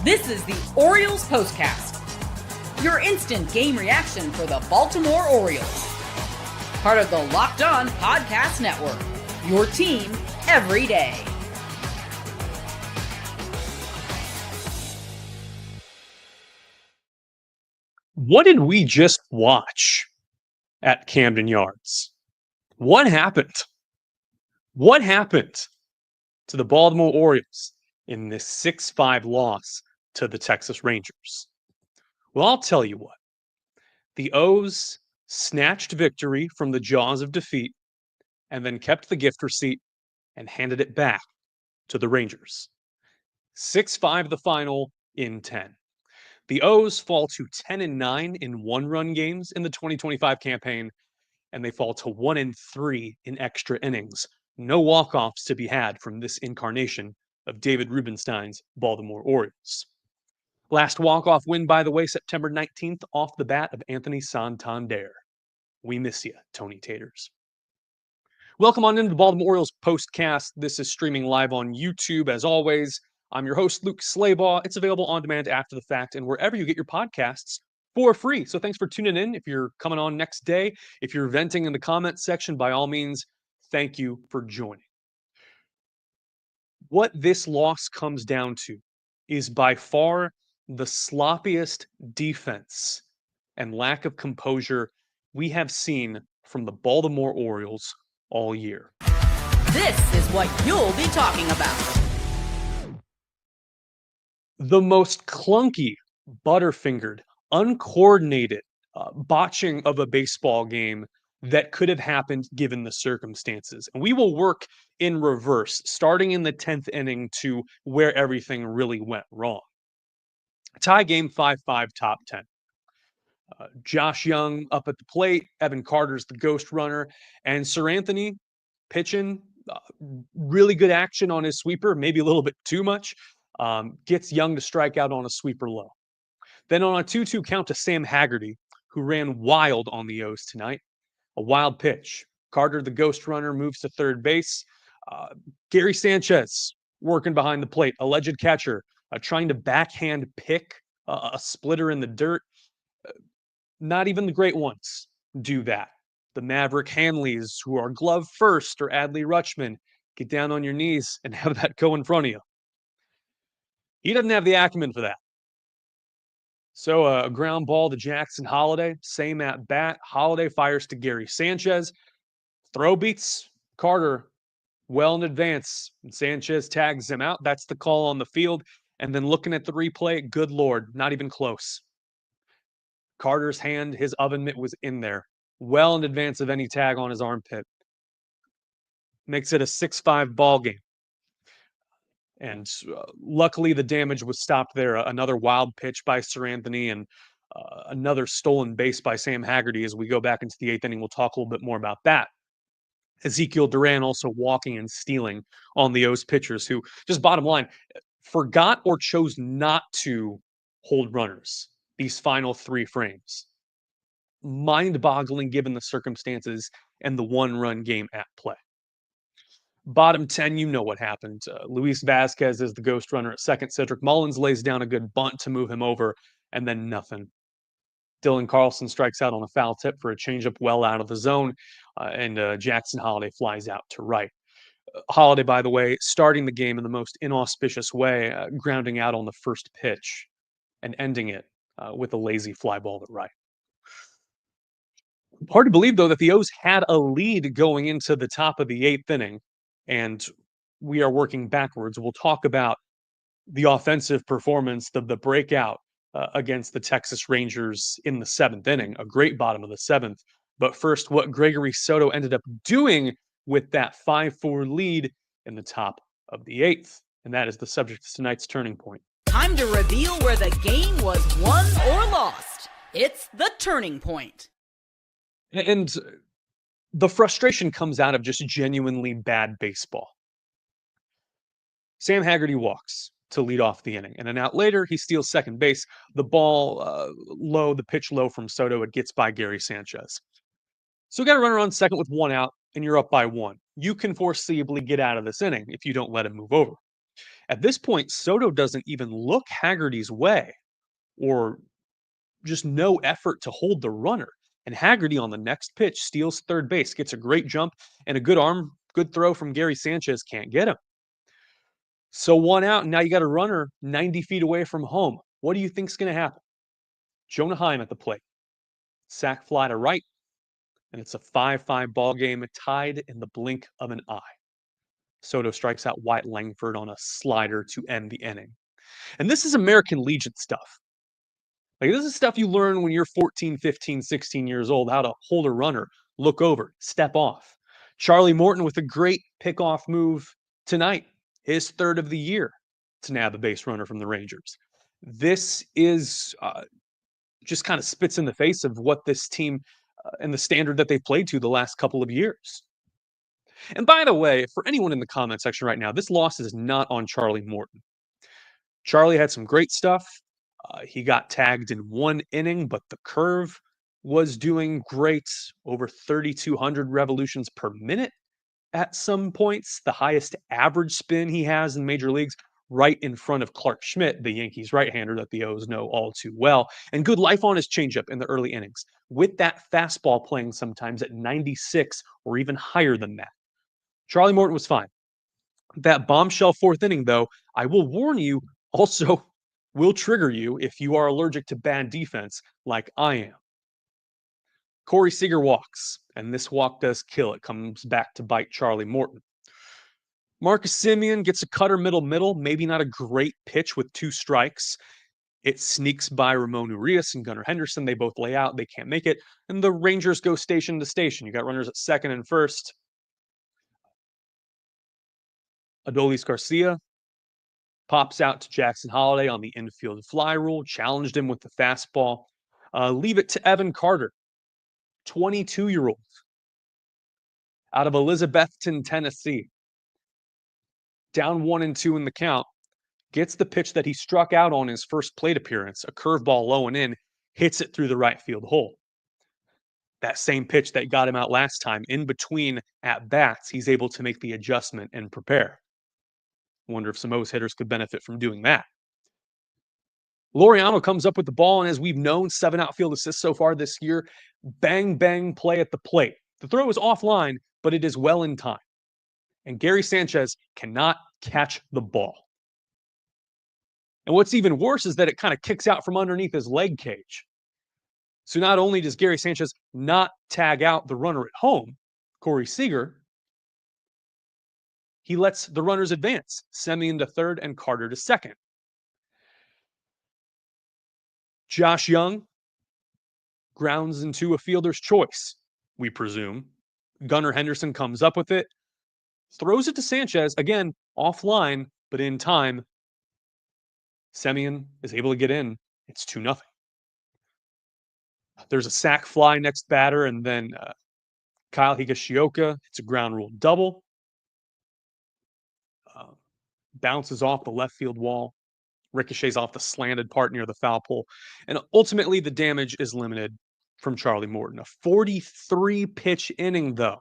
This is the Orioles Postcast, your instant game reaction for the Baltimore Orioles. Part of the Locked On Podcast Network, your team every day. What did we just watch at Camden Yards? What happened? What happened to the Baltimore Orioles in this 6-5 loss to the Texas Rangers? Well, I'll tell you what. The O's snatched victory from the jaws of defeat and then kept the gift receipt and handed it back to the Rangers. 6-5 the final in 10. The O's fall to 10-9 in one-run games in the 2025 campaign, and they fall to 1-3 in extra innings. No walk-offs to be had from this incarnation of David Rubenstein's Baltimore Orioles. Last walk-off win, by the way, September 19th, off the bat of Anthony Santander. We miss you, Tony Taters. Welcome on into the Baltimore Orioles Postcast. This is streaming live on YouTube, as always. I'm your host, Luke Slabaugh. It's available on demand after the fact and wherever you get your podcasts for free. So thanks for tuning in. If you're coming on next day, if you're venting in the comments section, by all means, thank you for joining. What this loss comes down to is by far the sloppiest defense and lack of composure we have seen from the Baltimore Orioles all year. This is what you'll be talking about. The most clunky, butterfingered, uncoordinated botching of a baseball game that could have happened given the circumstances. And we will work in reverse, starting in the 10th inning to where everything really went wrong. Tie game 5-5, top 10. Josh Young up at the plate, Evan Carter's the ghost runner, and Sir Anthony pitching really good action on his sweeper, maybe a little bit too much. Gets Young to strike out on a sweeper low. Then on a 2-2 count to Sam Haggerty, who ran wild on the O's tonight. A wild pitch. Carter, the ghost runner, moves to third base. Gary Sanchez working behind the plate. Alleged catcher trying to backhand pick a splitter in the dirt. Not even the great ones do that. The Maverick Hanleys, who are glove first, or Adley Rutschman, get down on your knees and have that go in front of you. He doesn't have the acumen for that. So a ground ball to Jackson Holliday, same at bat. Holliday fires to Gary Sanchez. Throw beats Carter well in advance. And Sanchez tags him out. That's the call on the field. And then looking at the replay, good Lord, not even close. Carter's hand, his oven mitt was in there, well in advance of any tag on his armpit. Makes it a 6-5 ball game. And luckily, the damage was stopped there. Another wild pitch by Sir Anthony and another stolen base by Sam Haggerty. As we go back into the 8th inning, we'll talk a little bit more about that. Ezekiel Duran also walking and stealing on the O's pitchers, who, just bottom line, forgot or chose not to hold runners these final 3 frames. Mind-boggling given the circumstances and the one-run game at play. Bottom 10, you know what happened. Luis Vasquez is the ghost runner at second. Cedric Mullins lays down a good bunt to move him over, and then nothing. Dylan Carlson strikes out on a foul tip for a changeup well out of the zone, and Jackson Holliday flies out to right. Holliday, by the way, starting the game in the most inauspicious way, grounding out on the first pitch and ending it with a lazy fly ball to right. Hard to believe, though, that the O's had a lead going into the top of the 8th inning. And we are working backwards. We'll talk about the offensive performance, the breakout against the Texas Rangers in the 7th inning, a great bottom of the 7th. But first, what Gregory Soto ended up doing with that 5-4 lead in the top of the 8th. And that is the subject of tonight's Turning Point. Time to reveal where the game was won or lost. It's the Turning Point. And the frustration comes out of just genuinely bad baseball. Sam Haggerty walks to lead off the inning, and an out later, he steals second base. The ball low, the pitch low from Soto. It gets by Gary Sanchez. So we got a runner on second with 1 out, and you're up by 1. You can foreseeably get out of this inning if you don't let him move over. At this point, Soto doesn't even look Haggerty's way or just no effort to hold the runner. And Haggerty on the next pitch steals third base, gets a great jump and a good throw from Gary Sanchez can't get him. So one out, and now you got a runner 90 feet away from home. What do you think's going to happen? Jonah Heim at the plate. Sac fly to right, and it's a 5-5 ball game tied in the blink of an eye. Soto strikes out Wyatt Langford on a slider to end the inning. And this is American Legion stuff. Like, this is stuff you learn when you're 14, 15, 16 years old, how to hold a runner, look over, step off. Charlie Morton with a great pickoff move tonight, his third of the year to nab a base runner from the Rangers. This is just kind of spits in the face of what this team and the standard that they've played to the last couple of years. And by the way, for anyone in the comment section right now, this loss is not on Charlie Morton. Charlie had some great stuff. He got tagged in one inning, but the curve was doing great, over 3,200 revolutions per minute at some points, the highest average spin he has in major leagues, right in front of Clark Schmidt, the Yankees right-hander that the O's know all too well, and good life on his changeup in the early innings, with that fastball playing sometimes at 96 or even higher than that. Charlie Morton was fine. That bombshell fourth inning, though, I will warn you, also will trigger you if you are allergic to bad defense like I am. Corey Seager walks, and this walk does kill. It comes back to bite Charlie Morton. Marcus Semien gets a cutter middle, maybe not a great pitch with 2 strikes. It sneaks by Ramon Urias and Gunnar Henderson. They both lay out. They can't make it. And the Rangers go station to station. You got runners at second and first. Adolis Garcia pops out to Jackson Holliday on the infield fly rule, challenged him with the fastball. Leave it to Evan Carter, 22-year-old, out of Elizabethton, Tennessee. Down 1-2 in the count, gets the pitch that he struck out on his first plate appearance, a curveball low and in, hits it through the right field hole. That same pitch that got him out last time, in between at bats, he's able to make the adjustment and prepare. Wonder if some O's hitters could benefit from doing that. Laureano comes up with the ball, and as we've known, 7 outfield assists so far this year. Bang, bang play at the plate. The throw is offline, but it is well in time. And Gary Sanchez cannot catch the ball. And what's even worse is that it kind of kicks out from underneath his leg cage. So not only does Gary Sanchez not tag out the runner at home, Corey Seager, he lets the runners advance, Semien to third and Carter to second. Josh Young grounds into a fielder's choice, we presume. Gunnar Henderson comes up with it, throws it to Sanchez, again, offline, but in time. Semien is able to get in. It's 2-0. There's a sac fly next batter, and then Kyle Higashioka, it's a ground rule double. Bounces off the left field wall, ricochets off the slanted part near the foul pole, and ultimately the damage is limited from Charlie Morton. A 43-pitch inning, though,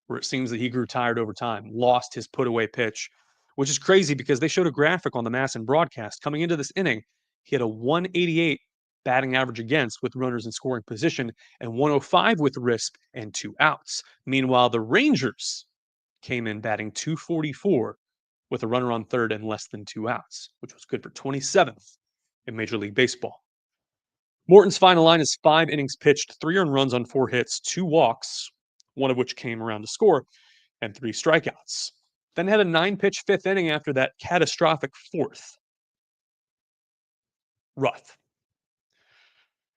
where it seems that he grew tired over time, lost his put-away pitch, which is crazy because they showed a graphic on the MASN broadcast. Coming into this inning, he had a 188 batting average against with runners in scoring position and 105 with RISP and 2 outs. Meanwhile, the Rangers came in batting 244 with a runner on third and less than 2 outs, which was good for 27th in Major League Baseball. Morton's final line is 5 innings pitched, 3 earned runs on 4 hits, 2 walks, one of which came around to score, and 3 strikeouts. Then had a 9-pitch 5th inning after that catastrophic 4th. Rough.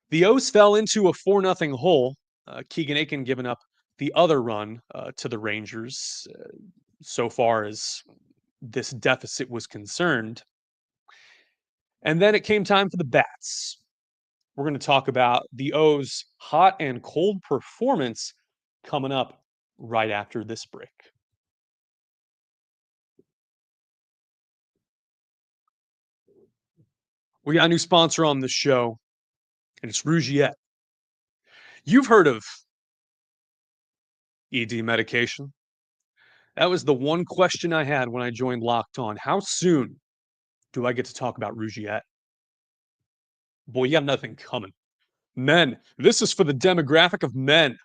The O's fell into a 4-0 hole. Keegan Aiken giving up the other run to the Rangers so far as this deficit was concerned. And then it came time for the bats. We're going to talk about the O's hot and cold performance coming up right after this break. We got a new sponsor on the show, and it's Rugiet. You've heard of ED medication. That was the one question I had when I joined Locked On. How soon do I get to talk about Rugiet? Boy, you got nothing coming. Men. This is for the demographic of men.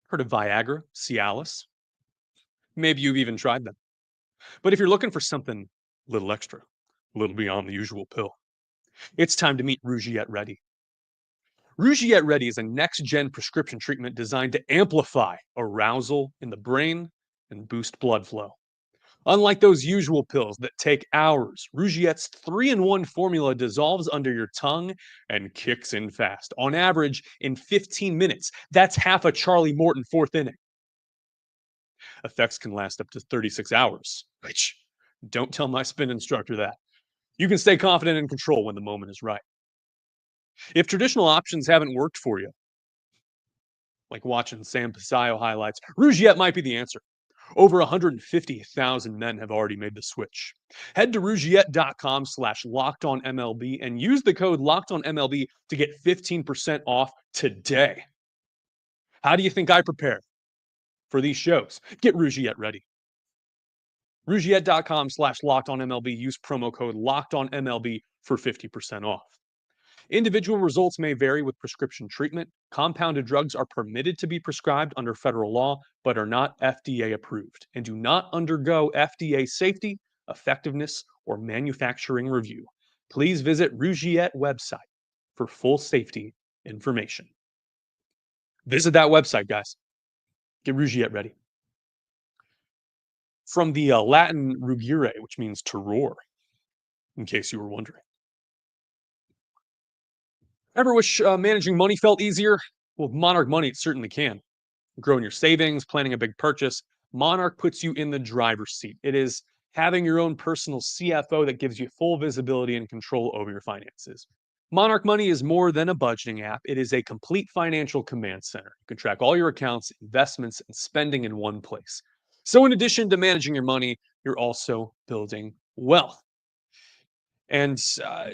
Heard of Viagra, Cialis? Maybe you've even tried them. But if you're looking for something a little extra, a little beyond the usual pill, it's time to meet Rugiet Ready. Rugiet Ready is a next-gen prescription treatment designed to amplify arousal in the brain and boost blood flow. Unlike those usual pills that take hours, Rugiet's 3-in-1 formula dissolves under your tongue and kicks in fast. On average, in 15 minutes. That's half a Charlie Morton fourth inning. Effects can last up to 36 hours, which don't tell my spin instructor that. You can stay confident and in control when the moment is right. If traditional options haven't worked for you, like watching Sam Pistachios highlights, Rugiet might be the answer. Over 150,000 men have already made the switch. Head to Rugiet.com/LockedOnMLB and use the code LockedOnMLB to get 15% off today. How do you think I prepare for these shows? Get Rugiet ready. Rugiet.com/LockedOnMLB. Use promo code LockedOnMLB for 50% off. Individual results may vary with prescription treatment. Compounded drugs are permitted to be prescribed under federal law, but are not FDA approved and do not undergo FDA safety, effectiveness, or manufacturing review. Please visit Rugiet website for full safety information. Visit that website, guys. Get Rugiet ready. From the Latin rugire, which means to roar, in case you were wondering. Ever wish managing money felt easier? Well, with Monarch Money, it certainly can. Growing your savings, planning a big purchase, Monarch puts you in the driver's seat. It is having your own personal CFO that gives you full visibility and control over your finances. Monarch Money is more than a budgeting app. It is a complete financial command center. You can track all your accounts, investments, and spending in one place. So in addition to managing your money, you're also building wealth. And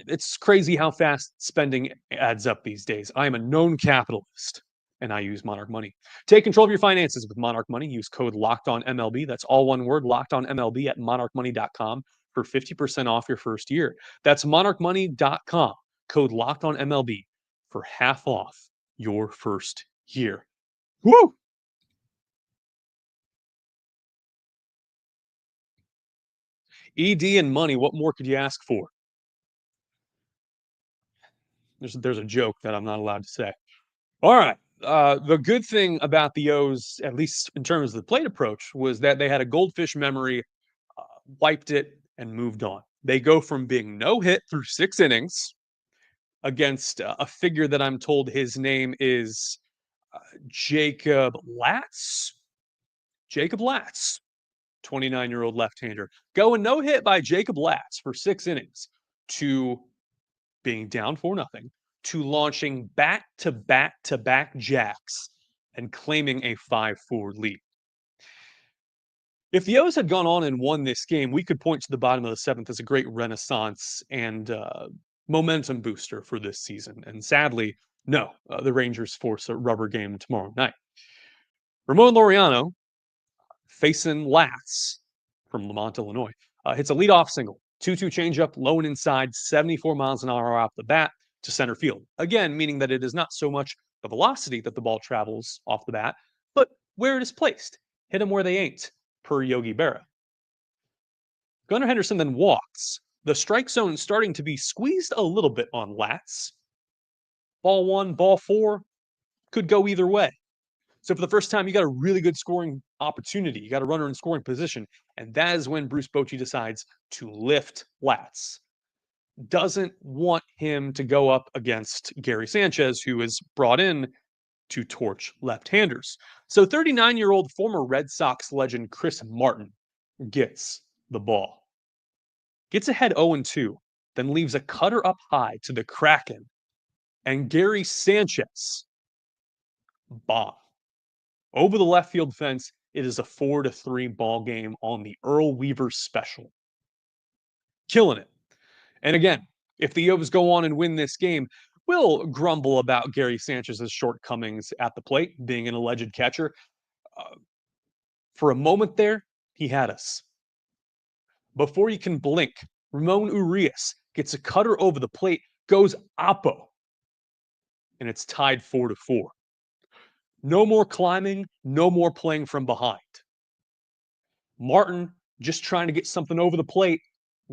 it's crazy how fast spending adds up these days. I am a known capitalist, and I use Monarch Money. Take control of your finances with Monarch Money. Use code LockedOnMLB. That's all one word, LockedOnMLB at monarchmoney.com for 50% off your first year. That's monarchmoney.com, code LockedOnMLB for half off your first year. Woo! ED and money, what more could you ask for? There's a joke that I'm not allowed to say. All right. The good thing about the O's, at least in terms of the plate approach, was that they had a goldfish memory, uh, wiped it, and moved on. They go from being no hit through 6 innings against a figure that I'm told his name is Jacob Latz. Jacob Latz, 29-year-old left-hander, going no hit by Jacob Latz for 6 innings to being down 4-0, to launching back-to-back-to-back jacks and claiming a 5-4 lead. If the O's had gone on and won this game, we could point to the bottom of the seventh as a great renaissance and momentum booster for this season. And sadly, no, the Rangers force a rubber game tomorrow night. Ramon Laureano, facing Latz from Lamont, Illinois, hits a leadoff single. 2-2 changeup, low and inside, 74 miles an hour off the bat to center field. Again, meaning that it is not so much the velocity that the ball travels off the bat, but where it is placed. Hit them where they ain't, per Yogi Berra. Gunnar Henderson then walks. The strike zone starting to be squeezed a little bit on Latz. Ball one, ball four, could go either way. So for the first time, you got a really good scoring opportunity. You got a runner in scoring position. And that is when Bruce Bochy decides to lift Latz. Doesn't want him to go up against Gary Sanchez, who is brought in to torch left-handers. So 39-year-old former Red Sox legend Chris Martin gets the ball. Gets ahead 0-2, then leaves a cutter up high to the Kraken. And Gary Sanchez, bomb. Over the left field fence, it is a 4-3 ball game on the Earl Weaver special. Killing it. And again, if the O's go on and win this game, we'll grumble about Gary Sanchez's shortcomings at the plate, being an alleged catcher. For a moment there, he had us. Before you can blink, Ramon Urias gets a cutter over the plate, goes oppo, and it's tied 4-4. No more climbing, no more playing from behind. Morton, just trying to get something over the plate,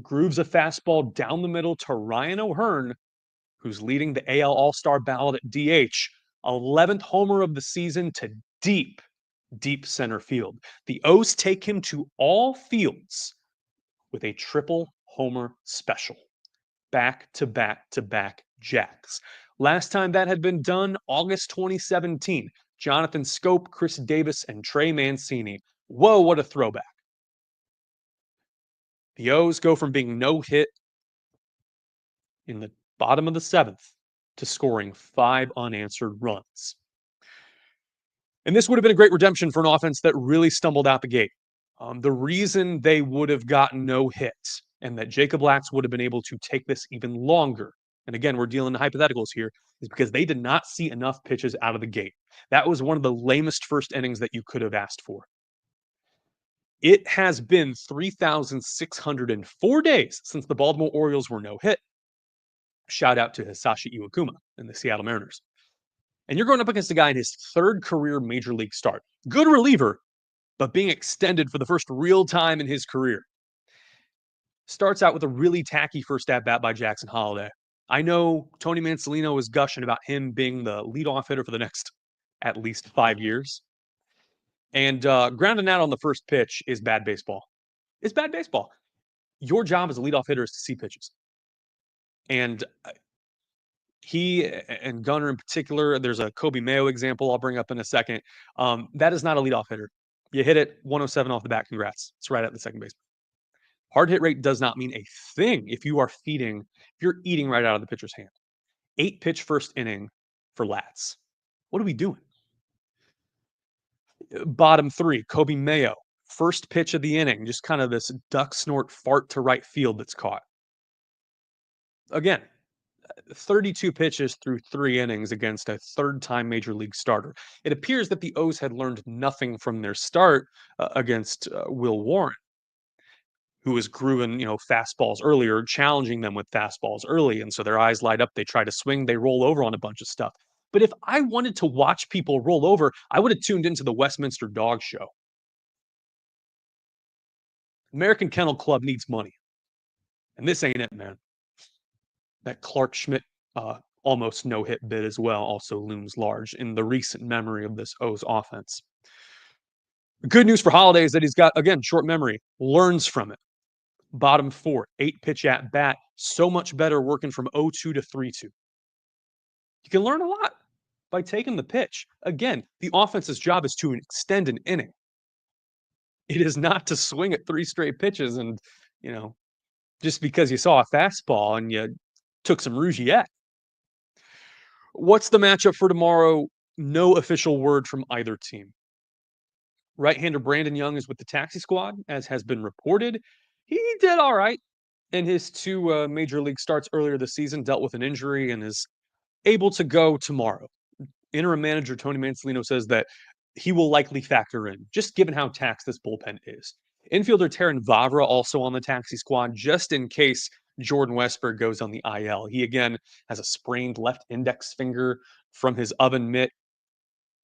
grooves a fastball down the middle to Ryan O'Hearn, who's leading the AL All-Star ballot at DH, 11th homer of the season to deep, deep center field. The O's take him to all fields with a triple homer special. Back to back to back jacks. Last time that had been done, August 2017. Jonathan Scope, Chris Davis, and Trey Mancini. Whoa, what a throwback. The O's go from being no hit in the bottom of the seventh to scoring 5 unanswered runs. And this would have been a great redemption for an offense that really stumbled out the gate. The reason they would have gotten no hits and that Jacob Lacks would have been able to take this even longer, and again, we're dealing in hypotheticals here, is because they did not see enough pitches out of the gate. That was one of the lamest first innings that you could have asked for. It has been 3,604 days since the Baltimore Orioles were no hit. Shout out to Hisashi Iwakuma and the Seattle Mariners. And you're going up against a guy in his 3rd career major league start. Good reliever, but being extended for the first real time in his career. Starts out with a really tacky first at-bat by Jackson Holliday. I know Tony Mansolino was gushing about him being the leadoff hitter for the next at least 5 years. And grounding out on the first pitch is bad baseball. It's bad baseball. Your job as a leadoff hitter is to see pitches. And he and Gunnar in particular, there's a Kobe Mayo example I'll bring up in a second. That is not a leadoff hitter. You hit it 107 off the bat, congrats. It's right at the second baseman. Hard hit rate does not mean a thing if you're eating right out of the pitcher's hand. 8 pitch first inning for Lats. What are we doing? Bottom 3, Kobe Mayo. First pitch of the inning, just kind of this duck snort fart to right field that's caught. Again, 32 pitches through 3 innings against a 3rd-time major league starter. It appears that the O's had learned nothing from their start against Will Warren, who was grooving, fastballs earlier, challenging them with fastballs early. And so their eyes light up. They try to swing. They roll over on a bunch of stuff. But if I wanted to watch people roll over, I would have tuned into the Westminster Dog Show. American Kennel Club needs money. And this ain't it, man. That Clark Schmidt almost no-hit bid as well also looms large in the recent memory of this O's offense. Good news for Holiday is that he's got, again, short memory, learns from it. Bottom 4, 8 pitch at bat, so much better working from 0-2 to 3-2. You can learn a lot by taking the pitch. Again, the offense's job is to extend an inning. It is not to swing at 3 straight pitches and, just because you saw a fastball and you took some Rugiet. What's the matchup for tomorrow? No official word from either team. Right-hander Brandon Young is with the taxi squad, as has been reported. He did all right in his 2 major league starts earlier this season, dealt with an injury, and is able to go tomorrow. Interim manager Tony Mansolino says that he will likely factor in, just given how taxed this bullpen is. Infielder Taron Vavra also on the taxi squad, just in case Jordan Westburg goes on the IL. He, again, has a sprained left index finger from his oven mitt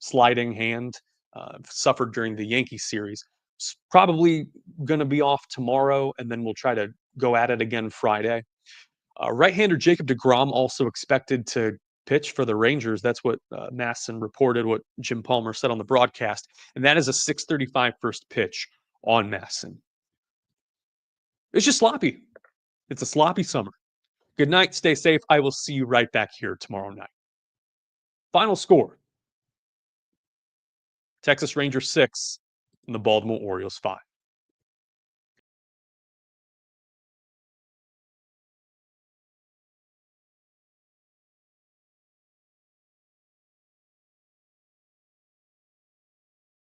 sliding hand, suffered during the Yankees series. It's probably going to be off tomorrow, and then we'll try to go at it again Friday. Right-hander Jacob deGrom also expected to pitch for the Rangers. That's what Masson reported, what Jim Palmer said on the broadcast, and that is a 6:35 first pitch on Masson. It's just sloppy. It's a sloppy summer. Good night. Stay safe. I will see you right back here tomorrow night. Final score: Texas Rangers 6 and the Baltimore Orioles 5.